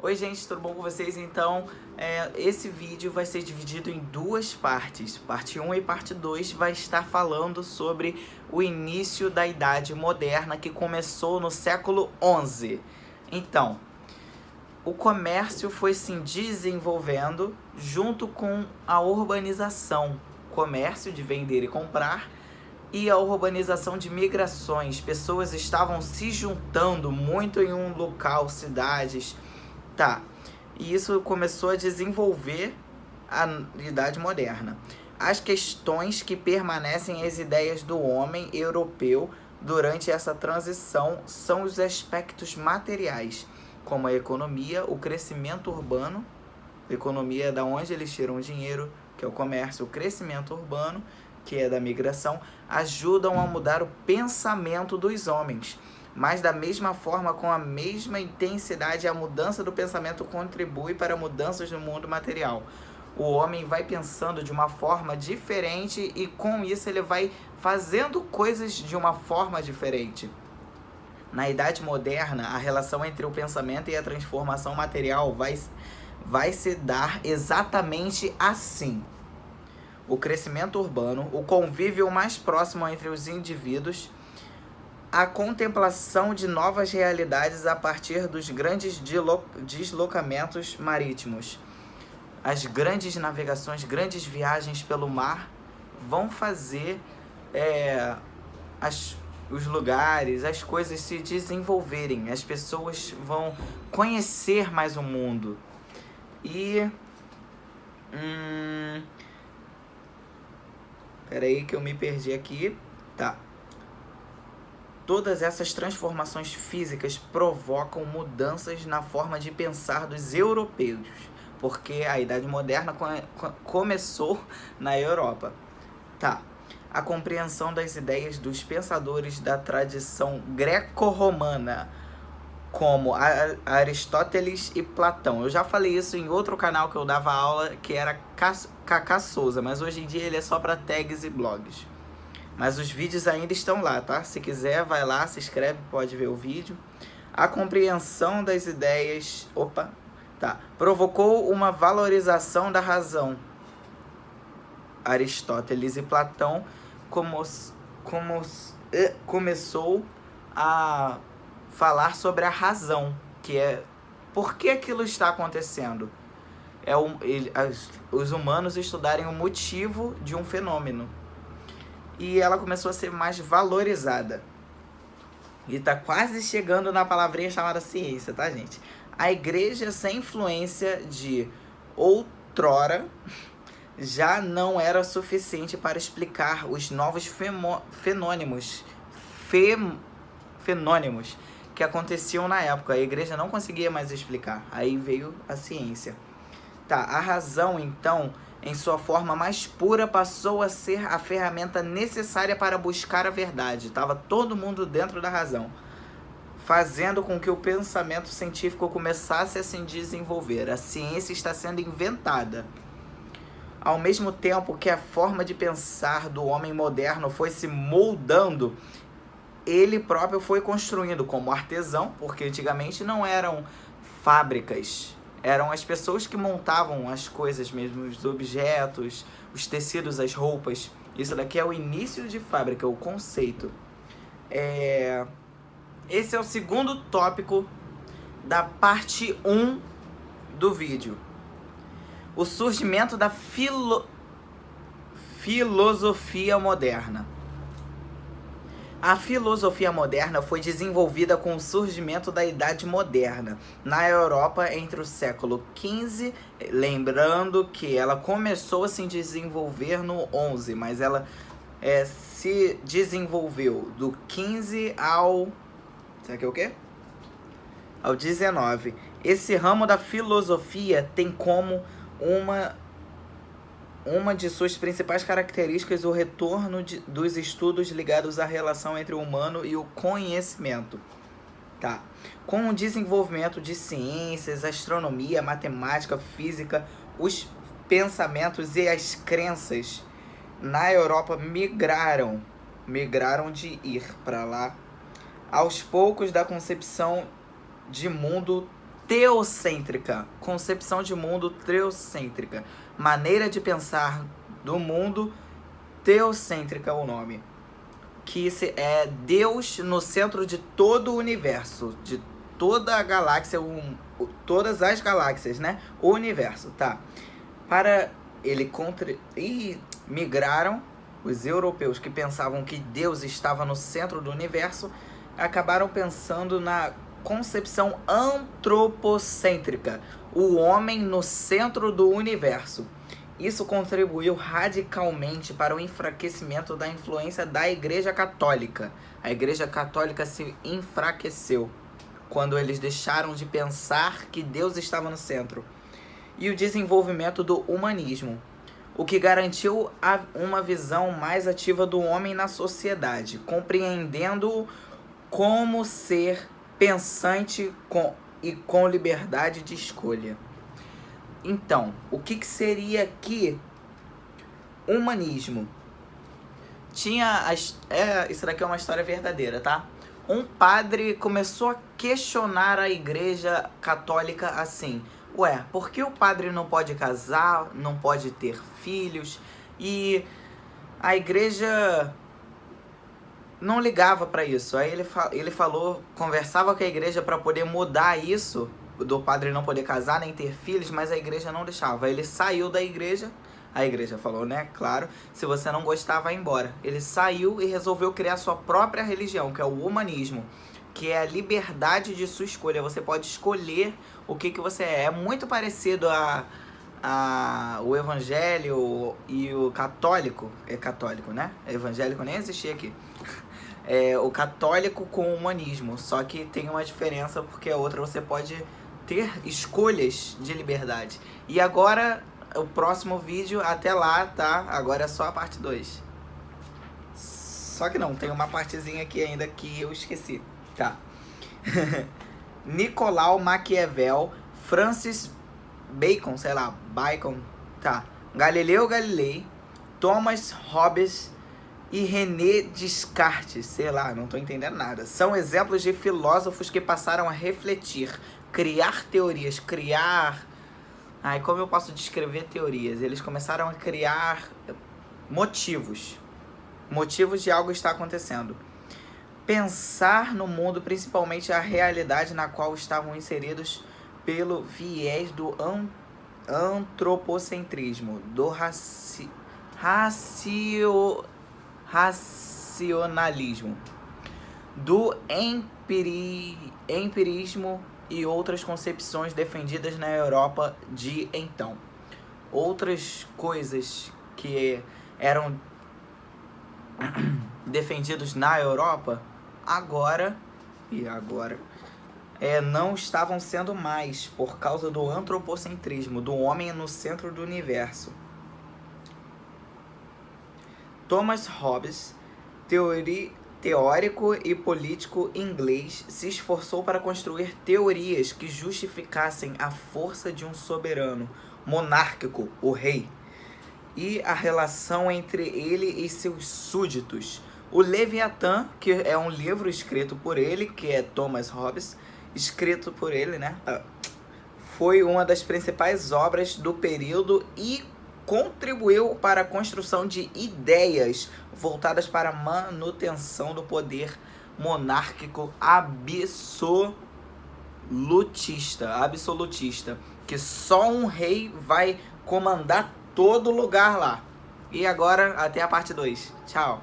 Oi gente, tudo bom com vocês? Então, esse vídeo vai ser dividido em duas partes. Parte 1 e parte 2 vai estar falando sobre o início da Idade Moderna, que começou no século XI. Então, o comércio foi se desenvolvendo junto com a urbanização. Comércio de vender e comprar e a urbanização de migrações. Pessoas estavam se juntando muito em um local, cidades. Tá, e isso começou a desenvolver a Idade Moderna. As questões que permanecem as ideias do homem europeu durante essa transição são os aspectos materiais, como a economia, o crescimento urbano, economia é da onde eles tiram o dinheiro, que é o comércio, o crescimento urbano, que é da migração, ajudam a mudar o pensamento dos homens. Mas da mesma forma, com a mesma intensidade, a mudança do pensamento contribui para mudanças no mundo material. O homem vai pensando de uma forma diferente e com isso ele vai fazendo coisas de uma forma diferente. Na Idade Moderna, a relação entre o pensamento e a transformação material vai se dar exatamente assim. O crescimento urbano, o convívio mais próximo entre os indivíduos, a contemplação de novas realidades a partir dos grandes deslocamentos marítimos. As grandes navegações, grandes viagens pelo mar vão fazer os lugares, as coisas se desenvolverem. As pessoas vão conhecer mais o mundo. E... peraí que eu me perdi aqui. Tá. Todas essas transformações físicas provocam mudanças na forma de pensar dos europeus, porque a Idade Moderna começou na Europa. Tá. A compreensão das ideias dos pensadores da tradição greco-romana, como Aristóteles e Platão. Eu já falei isso em outro canal que eu dava aula, que era Cacá Souza, mas hoje em dia ele é só para tags e blogs. Mas os vídeos ainda estão lá, tá? Se quiser, vai lá, se inscreve, pode ver o vídeo. A compreensão das ideias... provocou uma valorização da razão. Aristóteles e Platão começou a falar sobre a razão, que é por que aquilo está acontecendo. Os humanos estudarem o motivo de um fenômeno. E ela começou a ser mais valorizada. E tá quase chegando na palavrinha chamada ciência, tá, gente? A igreja, sem influência de outrora, já não era suficiente para explicar os novos fenômenos que aconteciam na época. A igreja não conseguia mais explicar. Aí veio a ciência. Tá, a razão, então, em sua forma mais pura, passou a ser a ferramenta necessária para buscar a verdade. Estava todo mundo dentro da razão, fazendo com que o pensamento científico começasse a se desenvolver. A ciência está sendo inventada. Ao mesmo tempo que a forma de pensar do homem moderno foi se moldando, ele próprio foi construindo como artesão, porque antigamente não eram fábricas. Eram as pessoas que montavam as coisas mesmo, os objetos, os tecidos, as roupas. Isso daqui é o início de fábrica, o conceito. Esse é o segundo tópico da parte 1 do vídeo. O surgimento da filosofia moderna. A filosofia moderna foi desenvolvida com o surgimento da Idade Moderna na Europa entre o século XV, lembrando que ela começou a se desenvolver no XI, mas ela se desenvolveu do XV ao... sabe que é o quê? Ao XIX. Esse ramo da filosofia tem como uma de suas principais características o retorno dos estudos ligados à relação entre o humano e o conhecimento. Tá. Com o desenvolvimento de ciências, astronomia, matemática, física, os pensamentos e as crenças na Europa migraram de ir para lá, aos poucos, da concepção de mundo teocêntrica, concepção de mundo teocêntrica, maneira de pensar do mundo teocêntrica é o nome, que é Deus no centro de todo o universo, de toda a galáxia, todas as galáxias, né? O universo, tá? Para ele migraram os europeus que pensavam que Deus estava no centro do universo, acabaram pensando na concepção antropocêntrica, o homem no centro do universo. Isso contribuiu radicalmente para o enfraquecimento da influência da Igreja Católica. A Igreja Católica se enfraqueceu quando eles deixaram de pensar que Deus estava no centro. E o desenvolvimento do humanismo, o que garantiu uma visão mais ativa do homem na sociedade, compreendendo como ser pensante com liberdade de escolha. Então, o que seria aqui humanismo? Isso daqui é uma história verdadeira, tá? Um padre começou a questionar a Igreja Católica assim: ué, por que o padre não pode casar, não pode ter filhos? E a igreja não ligava para isso. Aí ele falou, conversava com a igreja para poder mudar isso, do padre não poder casar nem ter filhos, mas a igreja não deixava. Aí ele saiu da igreja, a igreja falou, né, claro, se você não gostar, vai embora. Ele saiu e resolveu criar sua própria religião, que é o humanismo, que é a liberdade de sua escolha. Você pode escolher o que você é. É muito parecido o evangelho e o católico. É católico, né? Evangélico nem existia aqui. É o católico com o humanismo. Só que tem uma diferença, porque a outra você pode ter escolhas de liberdade. E agora, o próximo vídeo, até lá, tá? Agora é só a parte 2. Só que não, tem uma partezinha aqui ainda que eu esqueci. Tá. Nicolau Maquiavel, Francis Bacon, sei lá, Bacon, tá. Galileu Galilei, Thomas Hobbes e René Descartes, sei lá, não tô entendendo nada. São exemplos de filósofos que passaram a refletir, criar teorias, Ai, como eu posso descrever teorias? Eles começaram a criar motivos de algo estar acontecendo. Pensar no mundo, principalmente a realidade na qual estavam inseridos pelo viés do antropocentrismo, do racionalismo, do empirismo e outras concepções defendidas na Europa de então. Outras coisas que eram defendidos na Europa agora não estavam sendo mais, por causa do antropocentrismo, do homem no centro do universo. Thomas Hobbes, teórico e político inglês, se esforçou para construir teorias que justificassem a força de um soberano monárquico, o rei, e a relação entre ele e seus súditos. O Leviatã, que é um livro escrito por ele, que é Thomas Hobbes, escrito por ele, né? Foi uma das principais obras do período e contribuiu para a construção de ideias voltadas para a manutenção do poder monárquico absolutista, que só um rei vai comandar todo lugar lá. E agora, até a parte 2. Tchau!